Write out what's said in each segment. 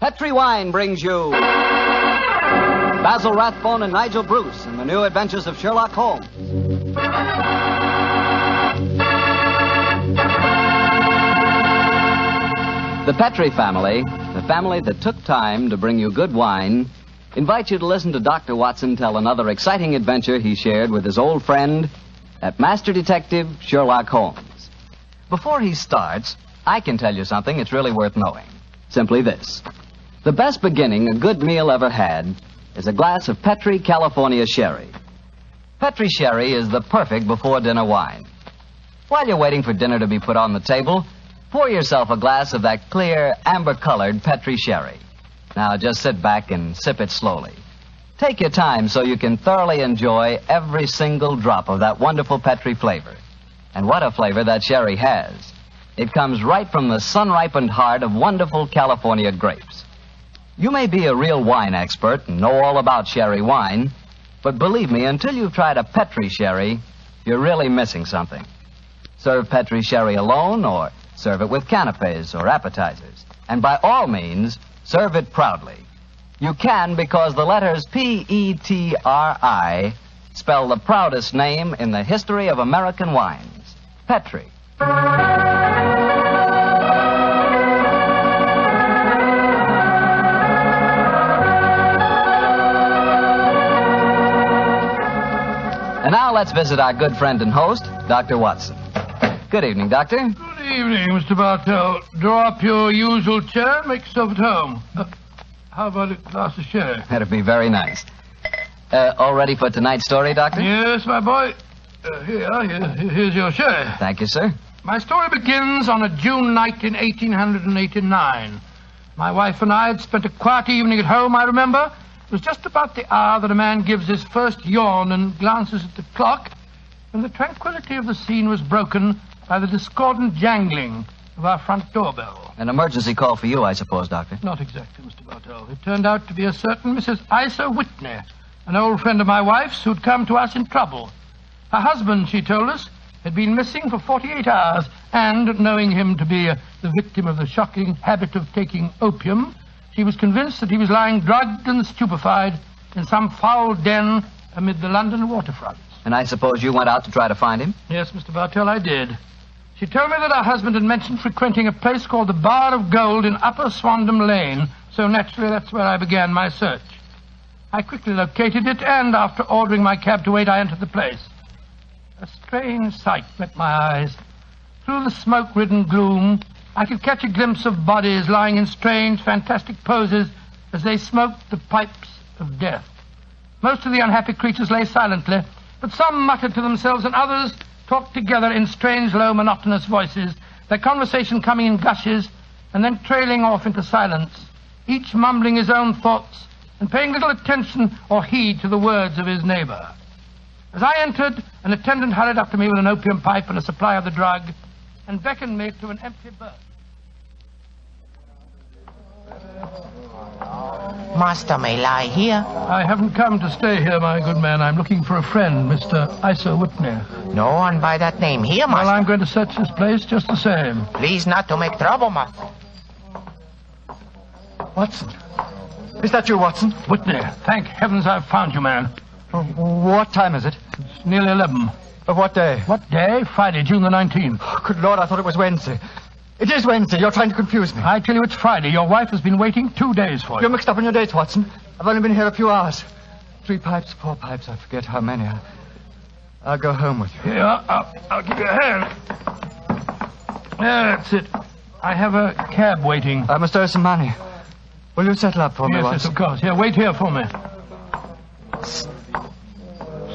Petri Wine brings you Basil Rathbone and Nigel Bruce in the new adventures of Sherlock Holmes. The Petri family, the family that took time to bring you good wine, invite you to listen to Dr. Watson tell another exciting adventure he shared with his old friend at Master Detective Sherlock Holmes. Before he starts, I can tell you something that's really worth knowing. Simply this. The best beginning a good meal ever had is a glass of Petri California Sherry. Petri Sherry is the perfect before-dinner wine. While you're waiting for dinner to be put on the table, pour yourself a glass of that clear, amber-colored Petri Sherry. Now, just sit back and sip it slowly. Take your time so you can thoroughly enjoy every single drop of that wonderful Petri flavor. And what a flavor that sherry has. It comes right from the sun-ripened heart of wonderful California grapes. You may be a real wine expert and know all about sherry wine, but believe me, until you've tried a Petri sherry, you're really missing something. Serve Petri sherry alone or serve it with canapes or appetizers. And by all means, serve it proudly. You can because the letters P-E-T-R-I spell the proudest name in the history of American wines. Petri. And now let's visit our good friend and host, Dr. Watson. Good evening, Doctor. Good evening, Mr. Bartell. Draw up your usual chair and make yourself at home. How about a glass of sherry? That'd be very nice. All ready for tonight's story, Doctor? Yes, my boy. Here's your sherry. Thank you, sir. My story begins on a June night in 1889. My wife and I had spent a quiet evening at home, I remember. It was just about the hour that a man gives his first yawn and glances at the clock, when the tranquility of the scene was broken by the discordant jangling of our front doorbell. An emergency call for you, I suppose, Doctor. Not exactly, Mr. Bartell. It turned out to be a certain Mrs. Isa Whitney, an old friend of my wife's who'd come to us in trouble. Her husband, she told us, had been missing for 48 hours, and, knowing him to be the victim of the shocking habit of taking opium, she was convinced that he was lying drugged and stupefied in some foul den amid the London waterfronts. And I suppose you went out to try to find him? Yes, Mr. Bartell, I did. She told me that her husband had mentioned frequenting a place called the Bar of Gold in Upper Swandam Lane, so naturally that's where I began my search. I quickly located it, and after ordering my cab to wait, I entered the place. A strange sight met my eyes. Through the smoke-ridden gloom, I could catch a glimpse of bodies lying in strange, fantastic poses as they smoked the pipes of death. Most of the unhappy creatures lay silently, but some muttered to themselves and others talked together in strange, low, monotonous voices, their conversation coming in gushes and then trailing off into silence, each mumbling his own thoughts and paying little attention or heed to the words of his neighbor. As I entered, an attendant hurried up to me with an opium pipe and a supply of the drug and beckoned me to an empty berth. Master may lie here. I haven't come to stay here, my good man. I'm looking for a friend, Mr. Isa Whitney. No one by that name here, master. Well, I'm going to search this place just the same. Please not to make trouble, master. Watson. Is that you, Watson? Whitney, thank heavens I've found you, man. What time is it? It's nearly 11. Of what day? What day? Friday, June the 19th. Oh, good Lord, I thought it was Wednesday. It is Wednesday. You're trying to confuse me. I tell you it's Friday. Your wife has been waiting 2 days for you. You're mixed up in your dates, Watson. I've only been here a few hours. 3 pipes, 4 pipes, I forget how many. I'll go home with you. Here, I'll give you a hand. That's it. I have a cab waiting. I must owe some money. Will you settle up for me, Yes, Watson? of course. Here, wait here for me.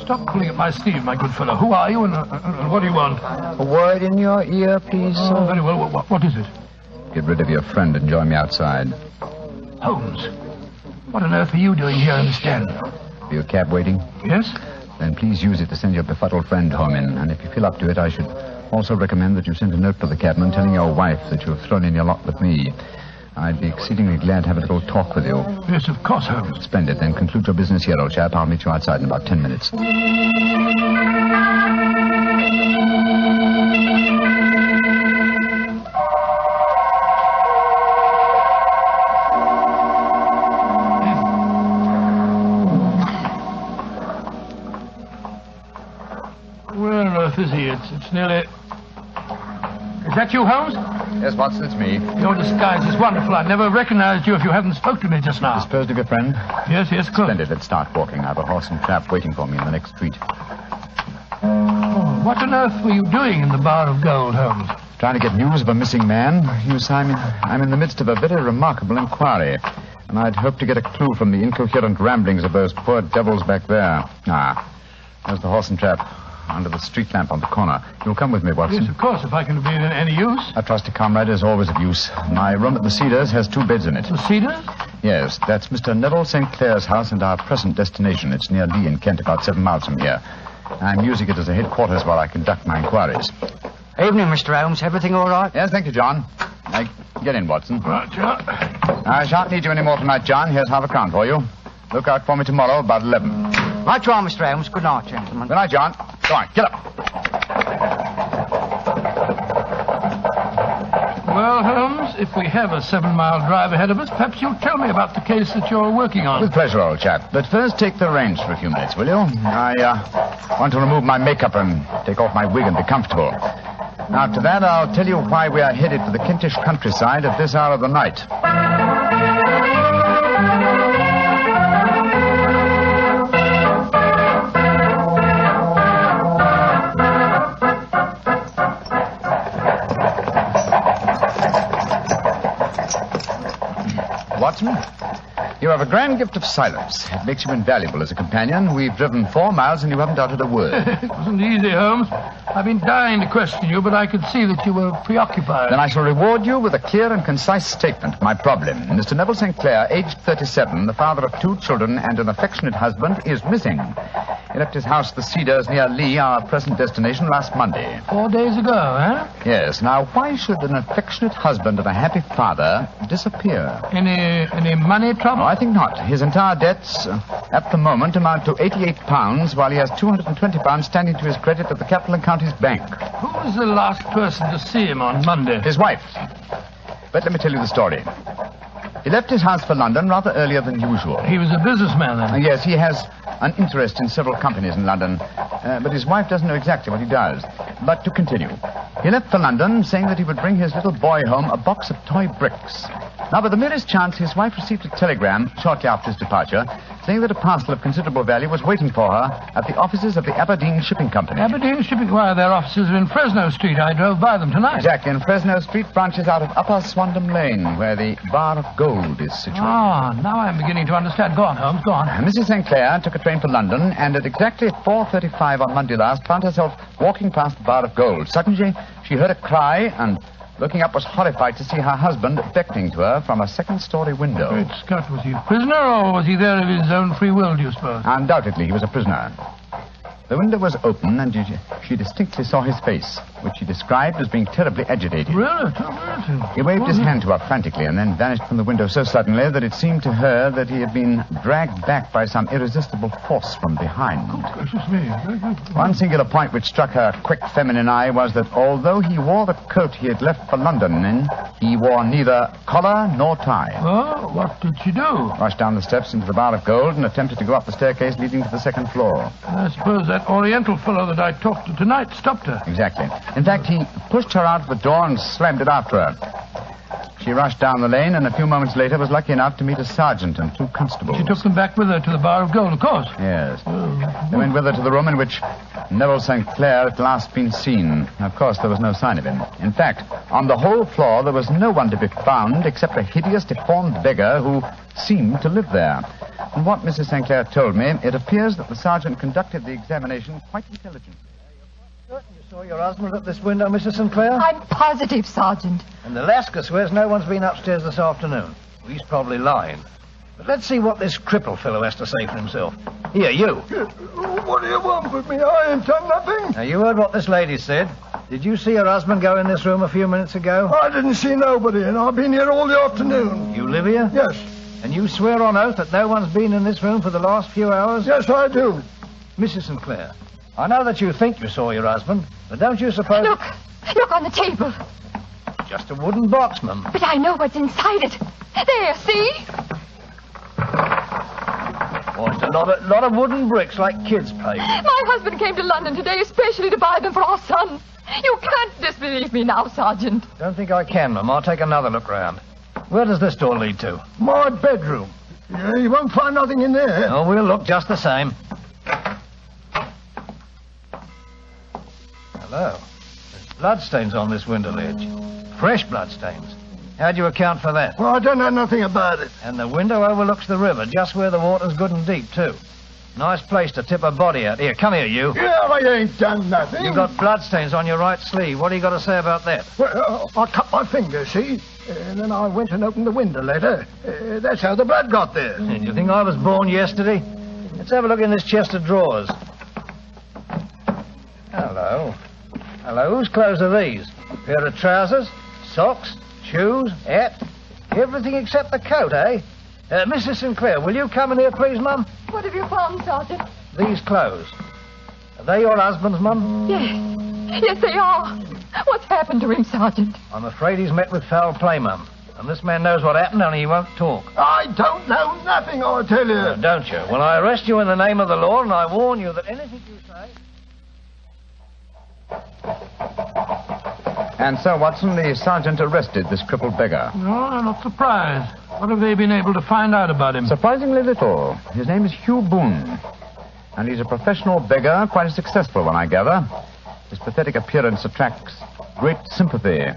Stop pulling at my sleeve, my good fellow. Who are you and what do you want? A word in your ear, please, sir. Oh, very well. What is it? Get rid of your friend and join me outside. Holmes. What on earth are you doing here in this den? For your cab waiting? Yes? Then please use it to send your befuddled friend home in. And if you feel up to it, I should also recommend that you send a note to the cabman telling your wife that you've thrown in your lot with me. I'd be exceedingly glad to have a little talk with you. Yes, of course, Holmes. Splendid. Then conclude your business here, old chap. I'll meet you outside in about 10 minutes. It's nearly... Is that you, Holmes? Yes, Watson, it's me. Your disguise is wonderful. I'd never recognized you if you hadn't spoke to me just now. Disposed of your friend? Yes, of course. Splendid. Let's start walking. I have a horse and trap waiting for me in the next street. Oh, what on earth were you doing in the Bar of Gold, Holmes? Trying to get news of a missing man. You see, I'm in the midst of a very remarkable inquiry. And I'd hoped to get a clue from the incoherent ramblings of those poor devils back there. There's the horse and trap under the street lamp on the corner. You'll come with me, Watson? Yes, of course, if I can be of any use. A trusty comrade is always of use. My room at the Cedars has 2 beds in it. The Cedars? Yes, that's Mr. Neville St. Clair's house and our present destination. It's near Lee in Kent, about 7 miles from here. I'm using it as a headquarters while I conduct my inquiries. Evening, Mr. Holmes. Everything all right? Yes, thank you, John. Get in, Watson. Right, John. I shan't need you any more tonight, John. Here's half a crown for you. Look out for me tomorrow about 11. Right you are, Mr. Holmes. Good night, gentlemen. Good night, John. Go on, get up. Well, Holmes, if we have a 7-mile drive ahead of us, perhaps you'll tell me about the case that you're working on. With pleasure, old chap. But first, take the reins for a few minutes, will you? I want to remove my makeup and take off my wig and be comfortable. After that, I'll tell you why we are headed for the Kentish countryside at this hour of the night. Watson, you have a grand gift of silence. It makes you invaluable as a companion. We've driven 4 miles and you haven't uttered a word. It wasn't easy, Holmes. I've been dying to question you, but I could see that you were preoccupied. Then I shall reward you with a clear and concise statement of my problem. Mr. Neville St. Clair, aged 37, the father of 2 children and an affectionate husband, is missing. He left his house, the Cedars, near Lee, our present destination, last Monday. 4 days ago, eh? Yes. Now, why should an affectionate husband and a happy father disappear? Any money trouble? No, I think not. His entire debts, at the moment, amount to £88, while he has £220 standing to his credit at the Capital and Counties Bank. Who was the last person to see him on Monday? His wife. But let me tell you the story. He left his house for London rather earlier than usual. He was a businessman, then? Yes, he has an interest in several companies in London, but his wife doesn't know exactly what he does. But to continue, he left for London saying that he would bring his little boy home a box of toy bricks. Now, by the merest chance, his wife received a telegram shortly after his departure saying that a parcel of considerable value was waiting for her at the offices of the Aberdeen Shipping Company. Aberdeen Shipping? Why, their offices are in Fresno Street. I drove by them tonight. Exactly, and Fresno Street branches out of Upper Swandam Lane, where the Bar of Gold is situated. Ah, now I'm beginning to understand. Go on, Holmes, go on. Mrs. St. Clair took a train for London, and at exactly 4:35 on Monday last, found herself walking past the Bar of Gold. Suddenly, she heard a cry, and looking up was horrified to see her husband beckoning to her from a second-story window. Great Scott, was he a prisoner, or was he there of his own free will, do you suppose? Undoubtedly, he was a prisoner. The window was open, and she distinctly saw his face, which she described as being terribly agitated. Really? He waved his hand to her frantically and then vanished from the window so suddenly that it seemed to her that he had been dragged back by some irresistible force from behind. Oh, gracious me. One singular point which struck her quick feminine eye was that although he wore the coat he had left for London in, he wore neither collar nor tie. Oh, what did she do? Rushed down the steps into the Bar of Gold and attempted to go up the staircase leading to the second floor. I suppose that Oriental fellow that I talked to tonight stopped her. Exactly. In fact, he pushed her out of the door and slammed it after her. She rushed down the lane and a few moments later was lucky enough to meet a sergeant and 2 constables. She took them back with her to the Bar of Gold, of course. Yes. They went with her to the room in which Neville St. Clair had last been seen. Of course, there was no sign of him. In fact, on the whole floor, there was no one to be found except a hideous, deformed beggar who seemed to live there. From what Mrs. St. Clair told me, it appears that the sergeant conducted the examination quite intelligently. Certain you saw your husband at this window, Mrs. Sinclair? I'm positive, Sergeant. And the Lascar swears no one's been upstairs this afternoon. Well, he's probably lying. But let's see what this cripple fellow has to say for himself. Here, you. What do you want with me? I ain't done nothing. Now, you heard what this lady said. Did you see your husband go in this room a few minutes ago? I didn't see nobody, and I've been here all the afternoon. You live here? Yes. And you swear on oath that no one's been in this room for the last few hours? Yes, I do. Mrs. Sinclair, I know that you think you saw your husband, but don't you suppose... Look on the table. Just a wooden box, ma'am. But I know what's inside it. There, see? Oh, it's a lot of wooden bricks like kids play with. My husband came to London today especially to buy them for our son. You can't disbelieve me now, Sergeant. Don't think I can, Mum. I'll take another look round. Where does this door lead to? My bedroom. Yeah, you won't find nothing in there. Oh, we'll look just the same. Hello. There's bloodstains on this window ledge. Fresh bloodstains. How'd you account for that? Well, I don't know nothing about it. And the window overlooks the river, just where the water's good and deep, too. Nice place to tip a body out. Here, come here, you. Yeah, I ain't done nothing. You've got bloodstains on your right sleeve. What do you got to say about that? Well, I cut my finger, see? And then I went and opened the window later. That's how the blood got there. And you think I was born yesterday? Let's have a look in this chest of drawers. Hello. Hello, whose clothes are these? Pair of trousers, socks, shoes, hat, everything except the coat, eh? Mrs. Sinclair, will you come in here, please, Mum? What have you found, Sergeant? These clothes. Are they your husband's, Mum? Yes. Yes, they are. What's happened to him, Sergeant? I'm afraid he's met with foul play, Mum. And this man knows what happened, only he won't talk. I don't know nothing, I tell you. Oh, don't you? Well, I arrest you in the name of the law, and I warn you that anything you say... And so, Watson, the sergeant arrested this crippled beggar. No, I'm not surprised. What have they been able to find out about him? Surprisingly little. His name is Hugh Boone. And he's a professional beggar, quite a successful one, I gather. His pathetic appearance attracts great sympathy.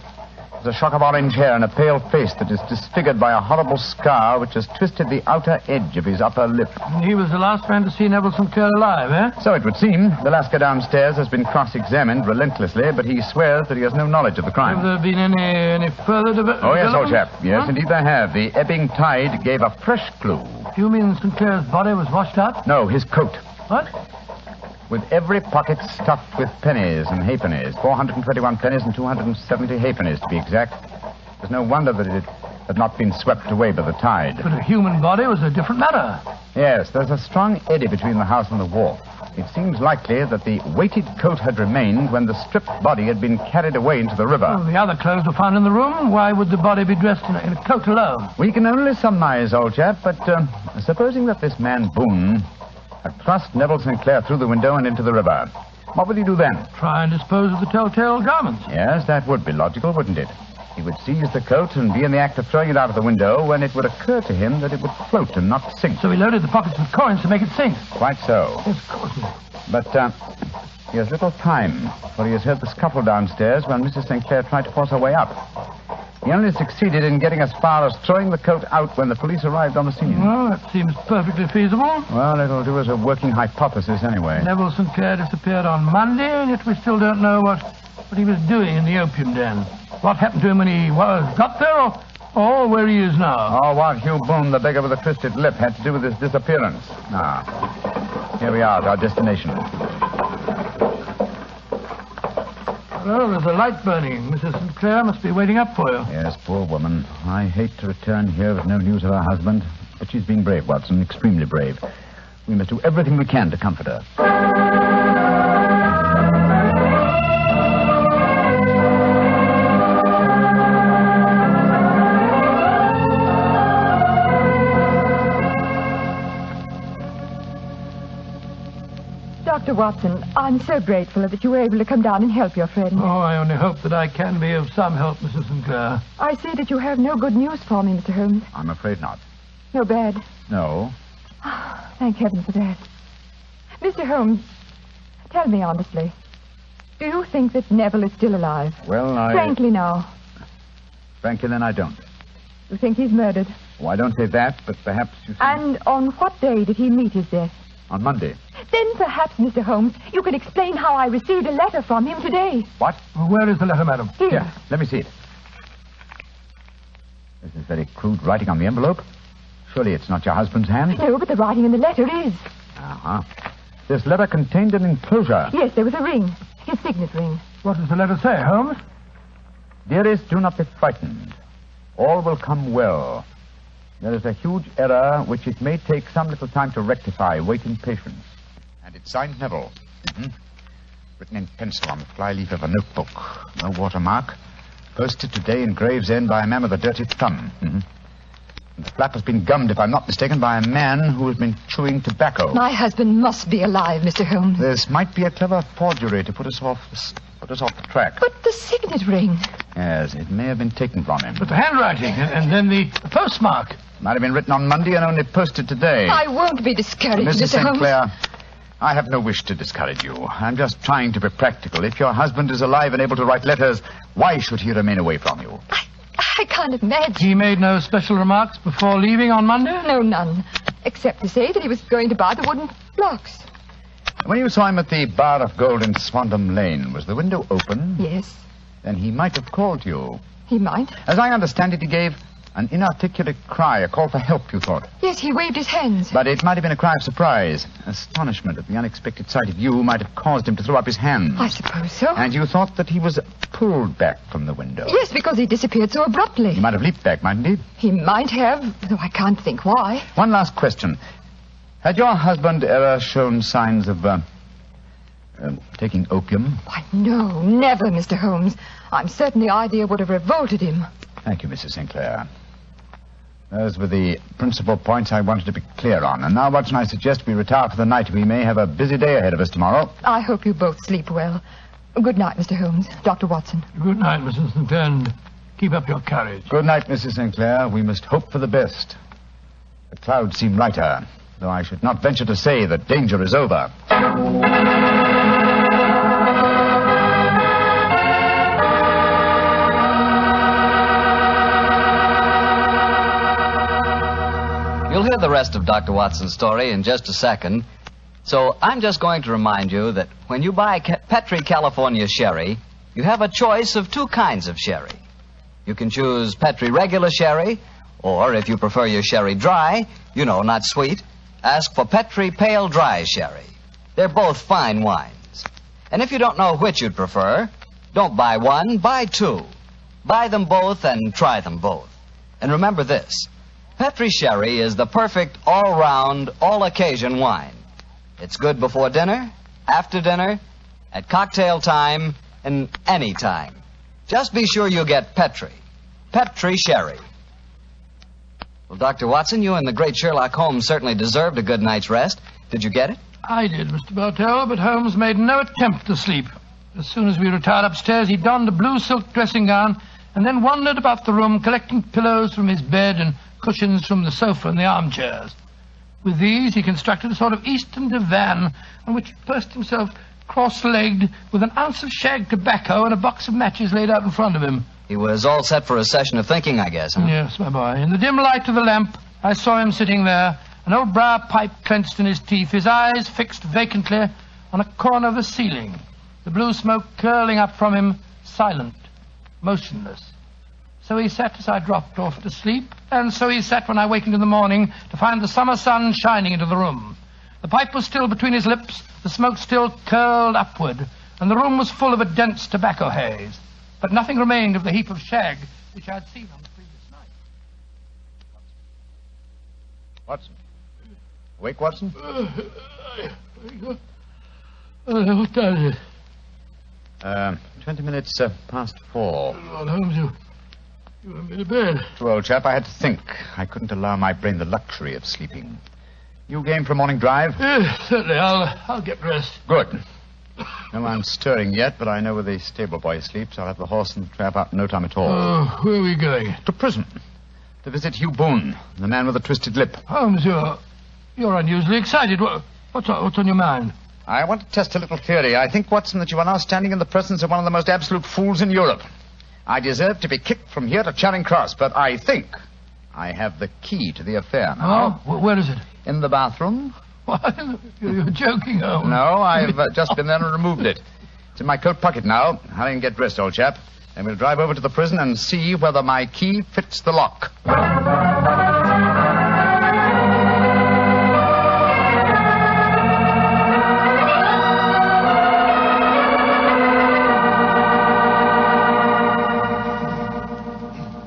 There's a shock of orange hair and a pale face that is disfigured by a horrible scar which has twisted the outer edge of his upper lip. He was the last man to see Neville Sinclair alive, eh? So it would seem. The Lascar downstairs has been cross-examined relentlessly, but he swears that he has no knowledge of the crime. Have there been any further developments? Oh, yes, old chap. Yes, indeed there have. The ebbing tide gave a fresh clue. You mean Sinclair's body was washed out? No, his coat. What? With every pocket stuffed with pennies and halfpennies. 421 pennies and 270 halfpennies, to be exact. There's no wonder that it had not been swept away by the tide. But a human body was a different matter. Yes, there's a strong eddy between the house and the wharf. It seems likely that the weighted coat had remained when the stripped body had been carried away into the river. Well, the other clothes were found in the room. Why would the body be dressed in a coat alone? We can only surmise, old chap, but supposing that this man Boone had thrust Neville Sinclair through the window and into the river, what would he do then? Try and dispose of the telltale garments. Yes, that would be logical, wouldn't it? He would seize the coat and be in the act of throwing it out of the window when it would occur to him that it would float and not sink. So he loaded the pockets with coins to make it sink. Quite so. Yes, of course. But he has little time, for he has heard the scuffle downstairs when Mrs. Sinclair tried to force her way up. He only succeeded in getting as far as throwing the coat out when the police arrived on the scene. Well, that seems perfectly feasible. Well, it'll do as a working hypothesis anyway. Neville Sinclair disappeared on Monday, and yet we still don't know what he was doing in the opium den. What happened to him when he got there, or where he is now? Oh, what Hugh Boone, the beggar with the twisted lip, had to do with his disappearance. Here we are at our destination. Well, there's a light burning. Mrs. Sinclair must be waiting up for you. Yes, poor woman. I hate to return here with no news of her husband, but she's been brave, Watson, extremely brave. We must do everything we can to comfort her. Dr. Watson, I'm so grateful that you were able to come down and help your friend. Oh, I only hope that I can be of some help, Mrs. Sinclair. I see that you have no good news for me, Mr. Holmes. I'm afraid not. No bad. No. Thank heaven for that. Mr. Holmes, tell me honestly, do you think that Neville is still alive? Well, Frankly now. Frankly, then I don't. You think he's murdered? Oh, I don't say that, but perhaps you see... And on what day did he meet his death? On Monday. Then perhaps, Mr. Holmes, you can explain how I received a letter from him today. What? Where is the letter, madam? Here. Let me see it. This is very crude writing on the envelope. Surely it's not your husband's hand? No, but the writing in the letter is. Uh-huh. This letter contained an enclosure. Yes, there was a ring. His signet ring. What does the letter say, Holmes? Dearest, do not be frightened. All will come well. There is a huge error which it may take some little time to rectify. Wait in patience. And it's signed Neville. Mm-hmm. Written in pencil on the flyleaf of a notebook. No watermark. Posted today in Gravesend by a man with a dirty thumb. Mm-hmm. And the flap has been gummed, if I'm not mistaken, by a man who has been chewing tobacco. My husband must be alive, Mr. Holmes. This might be a clever forgery to put us off put us off the track. But the signet ring. Yes, it may have been taken from him. But the handwriting and then the postmark. Might have been written on Monday and only posted today. I won't be discouraged, Mrs. Mr. St. Holmes. Clair, I have no wish to discourage you. I'm just trying to be practical. If your husband is alive and able to write letters, why should he remain away from you? I can't imagine. He made no special remarks before leaving on Monday? No, none. Except to say that he was going to buy the wooden blocks. When you saw him at the Bar of Gold in Swandam Lane, was the window open? Yes, Then he might have called you. he might. As I understand it, he gave an inarticulate cry, a call for help, you thought. Yes, he waved his hands. But it might have been a cry of surprise. Astonishment at the unexpected sight of you might have caused him to throw up his hands. I suppose so. And you thought that he was pulled back from the window. Yes, because he disappeared so abruptly. He might have leaped back, mightn't he? He might have, though I can't think why. One last question. Had your husband ever shown signs of, taking opium? Why, no, never, Mr. Holmes. I'm certain the idea would have revolted him. Thank you, Mrs. Sinclair. Those were the principal points I wanted to be clear on. And now, Watson, I suggest we retire for the night. We may have a busy day ahead of us tomorrow. I hope you both sleep well. Good night, Mr. Holmes. Dr. Watson. Good night, Mrs. St. Clair, and keep up your courage. Good night, Mrs. Sinclair. We must hope for the best. The clouds seem lighter, though I should not venture to say that danger is over. You'll hear the rest of Dr. Watson's story in just a second. So I'm just going to remind you that when you buy Petri California sherry, you have a choice of two kinds of sherry. You can choose Petri regular sherry, or if you prefer your sherry dry, not sweet, ask for Petri pale dry sherry. They're both fine wines. And if you don't know which you'd prefer, don't buy one, buy two. Buy them both and try them both. And remember this. Petri sherry is the perfect all-round, all-occasion wine. It's good before dinner, after dinner, at cocktail time, and any time. Just be sure you get Petri. Petri sherry. Well, Dr. Watson, you and the great Sherlock Holmes certainly deserved a good night's rest. Did you get it? I did, Mr. Bartell, but Holmes made no attempt to sleep. As soon as we retired upstairs, he donned a blue silk dressing gown and then wandered about the room collecting pillows from his bed and cushions from the sofa and the armchairs. With these, he constructed a sort of eastern divan on which he perched himself cross-legged with an ounce of shag tobacco and a box of matches laid out in front of him. He was all set for a session of thinking, I guess, huh? Yes, my boy. In the dim light of the lamp, I saw him sitting there, an old briar pipe clenched in his teeth, his eyes fixed vacantly on a corner of the ceiling, the blue smoke curling up from him, silent, motionless. So he sat as I dropped off to sleep, and so he sat when I wakened in the morning to find the summer sun shining into the room. The pipe was still between his lips, the smoke still curled upward, and the room was full of a dense tobacco haze. But nothing remained of the heap of shag which I had seen on the previous night. Watson. Awake, Watson? What time is it? 20 minutes past 4. Lord Holmes, you want me to bed? True, old chap, I had to think. I couldn't allow my brain the luxury of sleeping. You game for a morning drive? Yes, certainly. I'll get dressed. Good. No one's stirring yet, but I know where the stable boy sleeps. I'll have the horse and trap out in no time at all. Oh, where are we going? To prison. To visit Hugh Boone, the man with the twisted lip. Holmes, you're unusually excited. What's on your mind? I want to test a little theory. I think, Watson, that you are now standing in the presence of one of the most absolute fools in Europe. I deserve to be kicked from here to Charing Cross, but I think I have the key to the affair now. Oh, where is it? In the bathroom. What? You're joking, Holmes. No, I've just been there and removed it. It's in my coat pocket now. Hurry and get dressed, old chap. And we'll drive over to the prison and see whether my key fits the lock.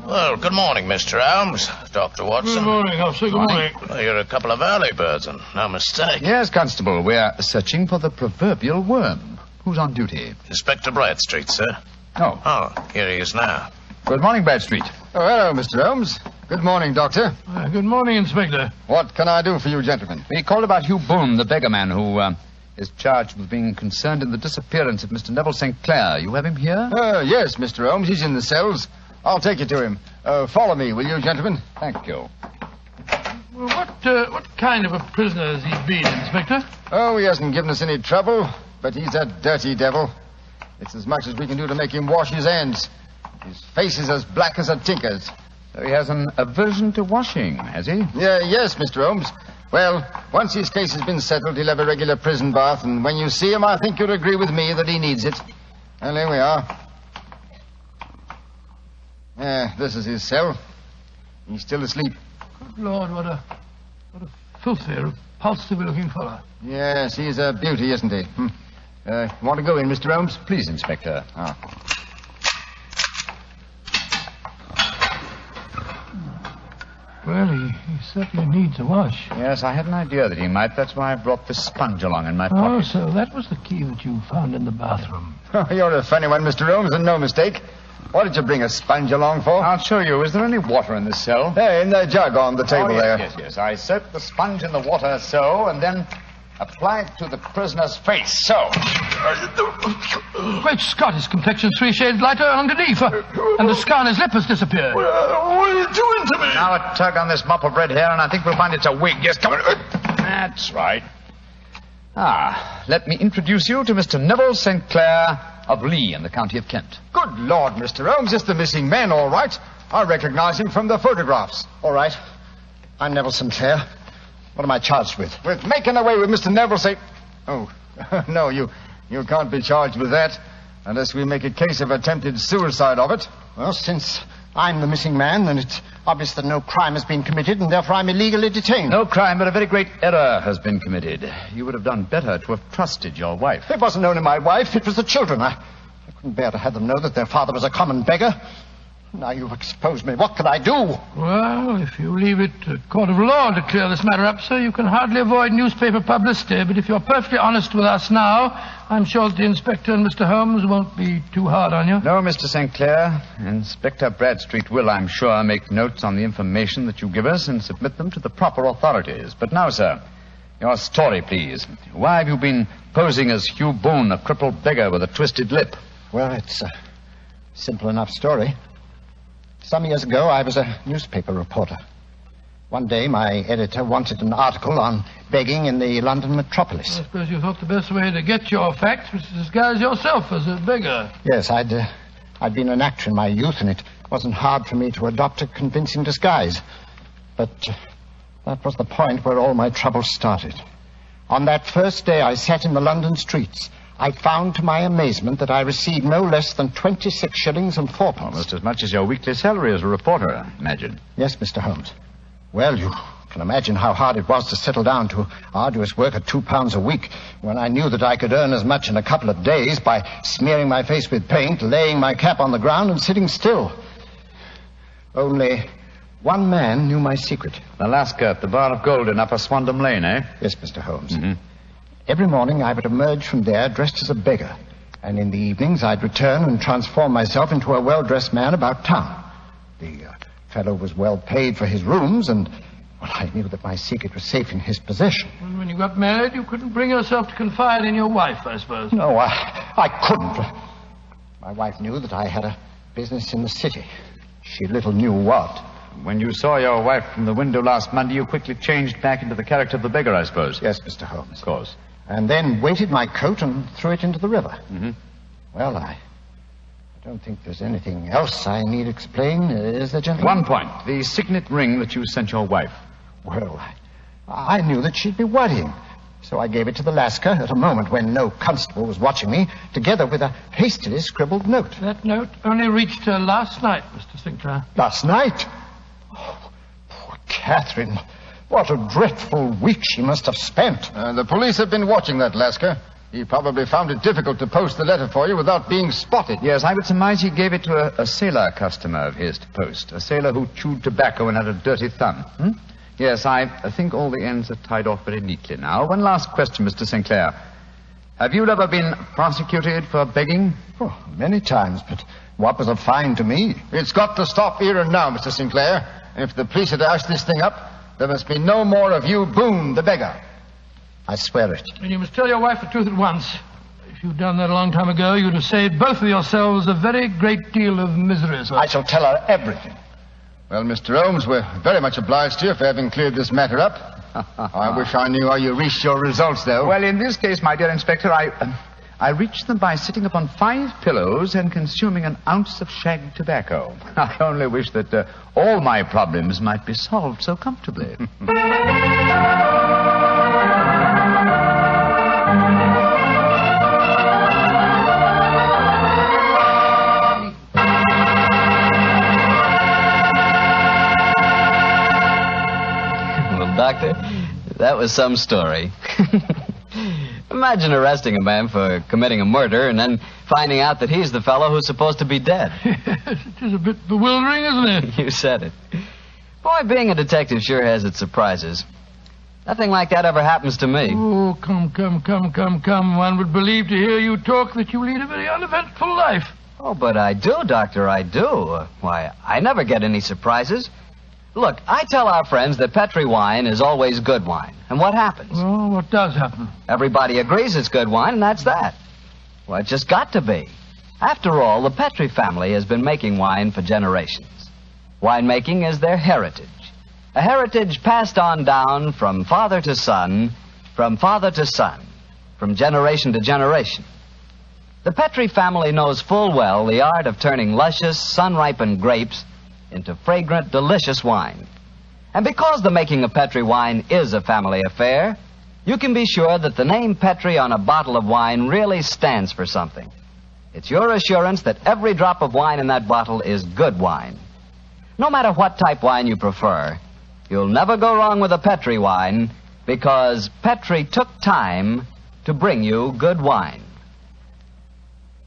Well, good morning, Mr. Holmes. Dr. Watson. Good morning, officer. Good morning. Well, you're a couple of early birds, and no mistake. Yes, Constable. We're searching for the proverbial worm. Who's on duty? Inspector Bradstreet, sir. Oh. Oh, here he is now. Good morning, Bradstreet. Oh, hello, Mr. Holmes. Good morning, Doctor. Good morning, Inspector. What can I do for you, gentlemen? We called about Hugh Boone, the beggar man who is charged with being concerned in the disappearance of Mr. Neville St. Clair. You have him here? Yes, Mr. Holmes. He's in the cells. I'll take you to him. Follow me, will you, gentlemen? Thank you. Well, what kind of a prisoner has he been, Inspector? Oh, he hasn't given us any trouble, but he's a dirty devil. It's as much as we can do to make him wash his hands. His face is as black as a tinker's. So he has an aversion to washing, has he? Yes, Mr. Holmes. Well, once his case has been settled, he'll have a regular prison bath, and when you see him, I think you'll agree with me that he needs it. Well, here we are. This is his cell. He's still asleep. Good Lord, what a filthy, repulsive-looking fellow. Yes, he's a beauty, isn't he? Want to go in, Mr. Holmes? Please, Inspector. Well, he certainly needs a wash. Yes, I had an idea that he might. That's why I brought this sponge along in my pocket. Oh, so that was the key that you found in the bathroom. Oh, you're a funny one, Mr. Holmes, and no mistake. What did you bring a sponge along for? I'll show you. Is there any water in this cell? In the jug on the table there. Yes. I soak the sponge in the water so, and then apply it to the prisoner's face, so. Great Scott, his complexion's 3 shades lighter underneath, and the scar on his lip has disappeared. What are you doing to me? Now a tug on this mop of red hair, and I think we'll find it's a wig. Yes, come on. That's right. Let me introduce you to Mr. Neville St. Clair of Lee in the county of Kent. Good Lord, Mr. Holmes, it's the missing man, all right. I recognize him from the photographs. All right. I'm Neville Sinclair. What am I charged with? With making away with Mr. Neville St. Oh, no, you can't be charged with that unless we make a case of attempted suicide of it. Well, since I'm the missing man, then it's obvious that no crime has been committed, and therefore I'm illegally detained. No crime, but a very great error has been committed. You would have done better to have trusted your wife. It wasn't only my wife, it was the children. I couldn't bear to have them know that their father was a common beggar. Now you've exposed me. What can I do? Well, if you leave it to a court of law to clear this matter up, sir, you can hardly avoid newspaper publicity. But if you're perfectly honest with us now, I'm sure that the Inspector and Mr. Holmes won't be too hard on you. No, Mr. St. Clair. Inspector Bradstreet will, I'm sure, make notes on the information that you give us and submit them to the proper authorities. But now, sir, your story, please. Why have you been posing as Hugh Boone, a crippled beggar with a twisted lip? Well, it's a simple enough story. Some years ago, I was a newspaper reporter. One day, my editor wanted an article on begging in the London metropolis. I suppose you thought the best way to get your facts was to disguise yourself as a beggar. Yes, I'd been an actor in my youth, and it wasn't hard for me to adopt a convincing disguise. But that was the point where all my troubles started. On that first day I sat in the London streets, I found to my amazement that I received no less than 26 shillings and 4 pence. Almost as much as your weekly salary as a reporter, I imagine. Yes, Mr. Holmes. Well, you can imagine how hard it was to settle down to arduous work at £2 a week when I knew that I could earn as much in a couple of days by smearing my face with paint, laying my cap on the ground, and sitting still. Only one man knew my secret. The Lascar at the Bar of Gold in Upper Swandam Lane, eh? Yes, Mr. Holmes. Mm-hmm. Every morning I would emerge from there dressed as a beggar, and in the evenings I'd return and transform myself into a well-dressed man about town. The fellow was well paid for his rooms, and well, I knew that my secret was safe in his possession. And when you got married, you couldn't bring yourself to confide in your wife, I suppose. No, I couldn't. My wife knew that I had a business in the city. She little knew what. When you saw your wife from the window last Monday, you quickly changed back into the character of the beggar, I suppose. Yes, Mr. Holmes. Of course. And then weighted my coat and threw it into the river. Mm-hmm. Well, I don't think there's anything else I need explain, is there, gentlemen? One point. The signet ring that you sent your wife. Well, I knew that she'd be worrying. So I gave it to the Lascar at a moment when no constable was watching me, together with a hastily scribbled note. That note only reached her last night, Mr. Sinclair. Last night? Oh, poor Catherine. What a dreadful week she must have spent. The police have been watching that Lascar. He probably found it difficult to post the letter for you without being spotted. Yes, I would surmise he gave it to a sailor customer of his to post. A sailor who chewed tobacco and had a dirty thumb. Yes, I think all the ends are tied off very neatly now. One last question, Mr. Sinclair. Have you ever been prosecuted for begging? Oh, many times, but what was a fine to me? It's got to stop here and now, Mr. Sinclair. If the police had asked this thing up, there must be no more of you, Boone, the beggar. I swear it. And you must tell your wife the truth at once. If you'd done that a long time ago, you'd have saved both of yourselves a very great deal of misery, sir. I shall tell her everything. Well, Mr. Holmes, we're very much obliged to you for having cleared this matter up. I wish I knew how you reached your results, though. Well, in this case, my dear Inspector, I reached them by sitting upon 5 pillows and consuming an ounce of shag tobacco. I only wish that all my problems might be solved so comfortably. Well, Doctor, that was some story. Imagine arresting a man for committing a murder and then finding out that he's the fellow who's supposed to be dead. It is a bit bewildering, isn't it? You said it. Boy, being a detective sure has its surprises. Nothing like that ever happens to me. Oh, come. One would believe to hear you talk that you lead a very uneventful life. Oh, but I do, Doctor, I do. Why, I never get any surprises. Look, I tell our friends that Petri wine is always good wine. And what happens? Oh, what does happen? Everybody agrees it's good wine, and that's that. Well, it's just got to be. After all, the Petri family has been making wine for generations. Winemaking is their heritage. A heritage passed on down from father to son, from father to son, from generation to generation. The Petri family knows full well the art of turning luscious, sun-ripened grapes into fragrant, delicious wine. And because the making of Petri wine is a family affair, you can be sure that the name Petri on a bottle of wine really stands for something. It's your assurance that every drop of wine in that bottle is good wine. No matter what type wine you prefer, you'll never go wrong with a Petri wine because Petri took time to bring you good wine.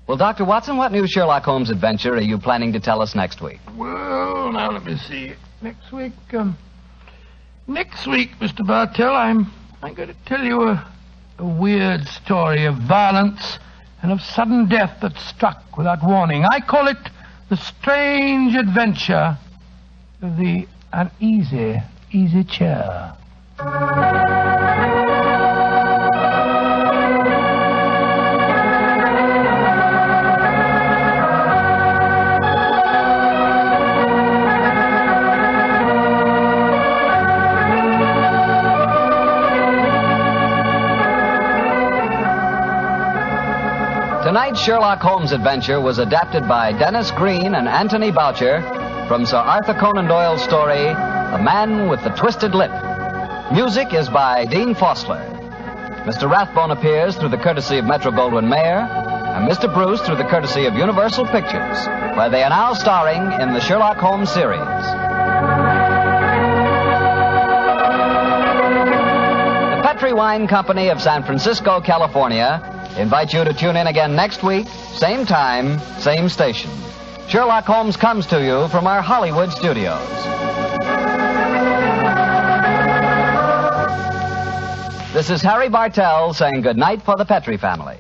Well, Dr. Watson, what new Sherlock Holmes adventure are you planning to tell us next week? Well, now let me see. Next week, Mr. Bartell, I'm going to tell you a weird story of violence and of sudden death that struck without warning. I call it the strange adventure of the uneasy easy chair. Tonight's Sherlock Holmes adventure was adapted by Dennis Green and Anthony Boucher from Sir Arthur Conan Doyle's story, The Man with the Twisted Lip. Music is by Dean Fossler. Mr. Rathbone appears through the courtesy of Metro-Goldwyn-Mayer, and Mr. Bruce through the courtesy of Universal Pictures, where they are now starring in the Sherlock Holmes series. The Petri Wine Company of San Francisco, California, invite you to tune in again next week, same time, same station. Sherlock Holmes comes to you from our Hollywood studios. This is Harry Bartell saying goodnight for the Petri family.